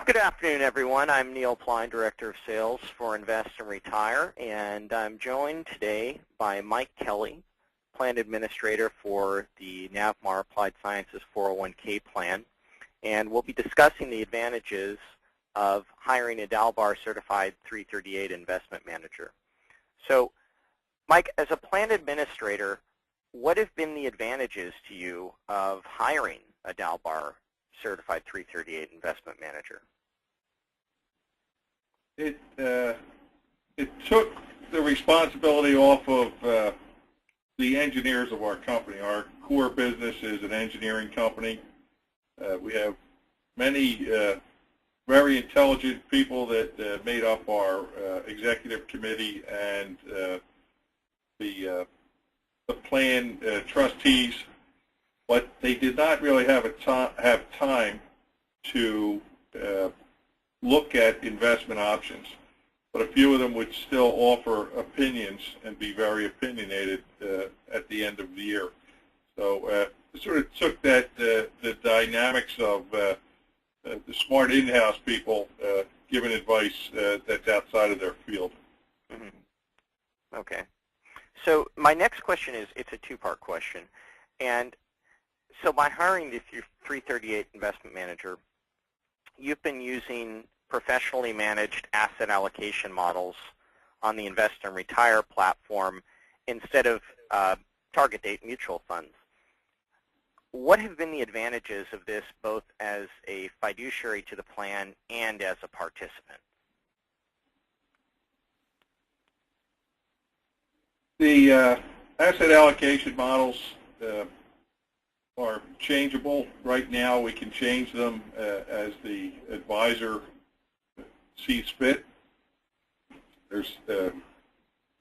Good afternoon, everyone. I'm Neil Plein, Director of Sales for Invest and Retire, and I'm joined today by Mike Kelly, Plan Administrator for the Navmar Applied Sciences 401k plan, and we'll be discussing the advantages of hiring a DALBAR Certified 338 investment manager. So, Mike, as a Plan Administrator, what have been the advantages to you of hiring a DALBAR Certified 338 investment manager? It took the responsibility off of the engineers of our company. Our core business is an engineering company. We have many very intelligent people that made up our executive committee and the plan trustees, but they did not really have time to look at investment options. But a few of them would still offer opinions and be very opinionated at the end of the year. So it sort of took that the dynamics of the smart in-house people giving advice that's outside of their field. Mm-hmm. Okay. So my next question is, it's a two-part question. And so by hiring the 338 investment manager, you've been using professionally managed asset allocation models on the Invest and Retire platform instead of target date mutual funds. What have been the advantages of this both as a fiduciary to the plan and as a participant? The asset allocation models are changeable. Right now we can change them as the advisor sees fit. There's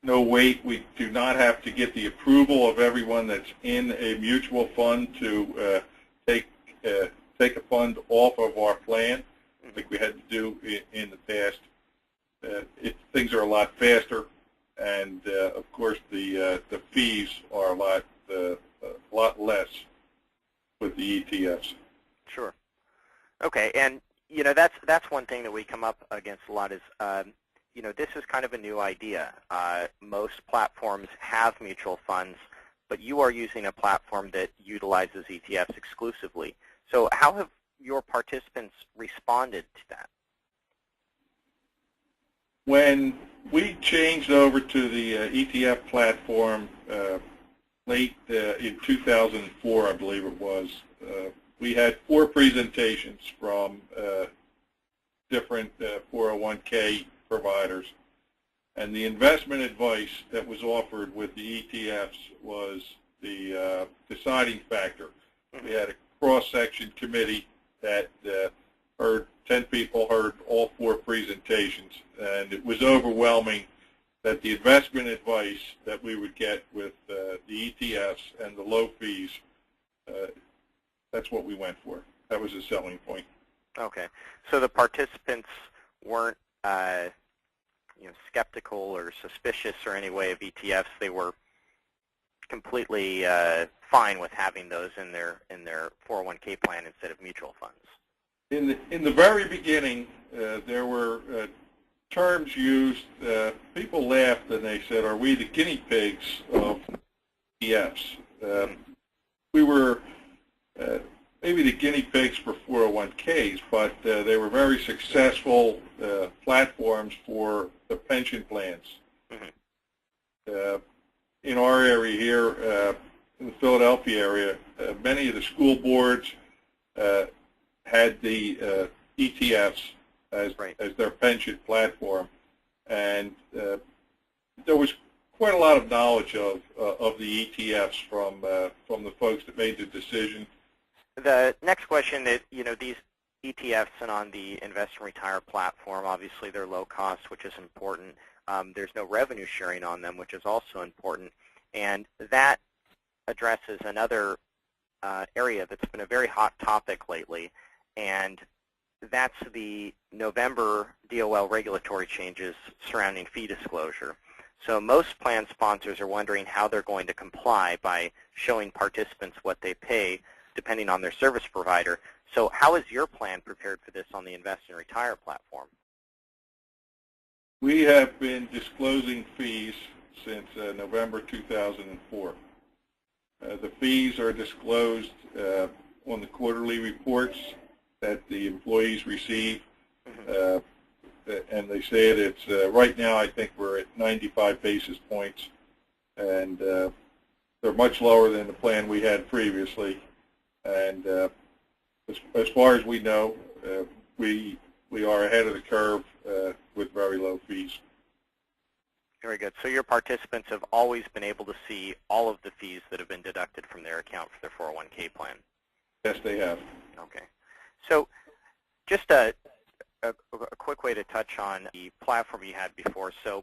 no wait. We do not have to get the approval of everyone that's in a mutual fund to take a fund off of our plan, like we had to do in the past. Things are a lot faster, and of course the fees are a lot less with the ETFs. Sure. Okay, and you know that's one thing that we come up against a lot is you know, this is kind of a new idea. Most platforms have mutual funds, but you are using a platform that utilizes ETFs exclusively. So how have your participants responded to that? When we changed over to the ETF platform late in 2004, I believe it was, we had 4 presentations from different 401k providers, and the investment advice that was offered with the ETFs was the deciding factor. We had a cross-section committee that heard 10 people, heard all 4 presentations, and it was overwhelming that the investment advice that we would get with the ETFs and the low fees, that's what we went for. That was a selling point. Okay, so the participants weren't you know, skeptical or suspicious or any way of ETFs. They were completely fine with having those in their 401k plan instead of mutual funds. In the very beginning, there were terms used. People laughed and they said, "Are we the guinea pigs of ETFs?" We were maybe the guinea pigs for 401ks, but they were very successful platforms for the pension plans. Mm-hmm. In our area here, in the Philadelphia area, many of the school boards had the ETFs as their pension platform, and there was quite a lot of knowledge of the ETFs from the folks that made the decision. The next question is, you know, these ETFs and on the Invest and Retire platform, obviously they're low cost, which is important. There's no revenue sharing on them, which is also important. And that addresses another area that's been a very hot topic lately, and that's the November DOL regulatory changes surrounding fee disclosure. So most plan sponsors are wondering how they're going to comply by showing participants what they pay depending on their service provider. So how is your plan prepared for this on the Invest and Retire platform? We have been disclosing fees since November 2004. The fees are disclosed on the quarterly reports that the employees receive, and they say that it's right now I think we're at 95 basis points, and they're much lower than the plan we had previously. And as far as we know, we are ahead of the curve with very low fees. Very good. So your participants have always been able to see all of the fees that have been deducted from their account for their 401k plan? Yes, they have. Okay. So just a quick way to touch on the platform you had before. So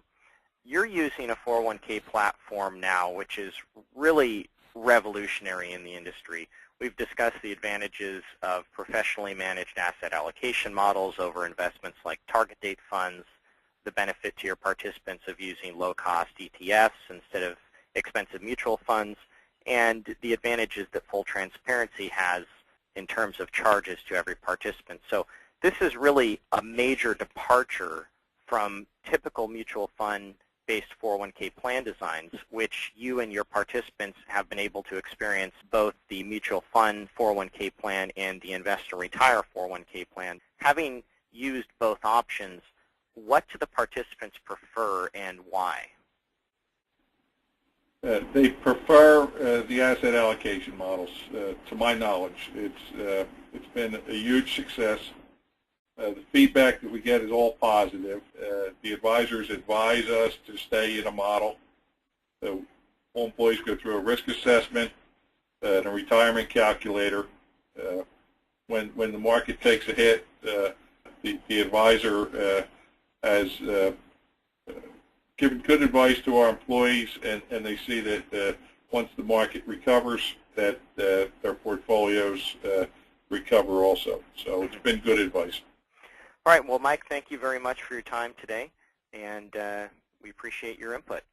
you're using a 401k platform now, which is really revolutionary in the industry. We've discussed the advantages of professionally managed asset allocation models over investments like target date funds, the benefit to your participants of using low-cost ETFs instead of expensive mutual funds, and the advantages that full transparency has in terms of charges to every participant. So this is really a major departure from typical mutual fund-based 401k plan designs, which you and your participants have been able to experience both the mutual fund 401k plan and the Invest and Retire 401k plan. Having used both options, what do the participants prefer and why? They prefer the asset allocation models. To my knowledge, it's been a huge success. The feedback that we get is all positive. The advisors advise us to stay in a model. So all employees go through a risk assessment and a retirement calculator. When the market takes a hit, the advisor has given good advice to our employees, and they see that once the market recovers, that their portfolios recover also. So it's been good advice. All right. Well, Mike, thank you very much for your time today, and we appreciate your input.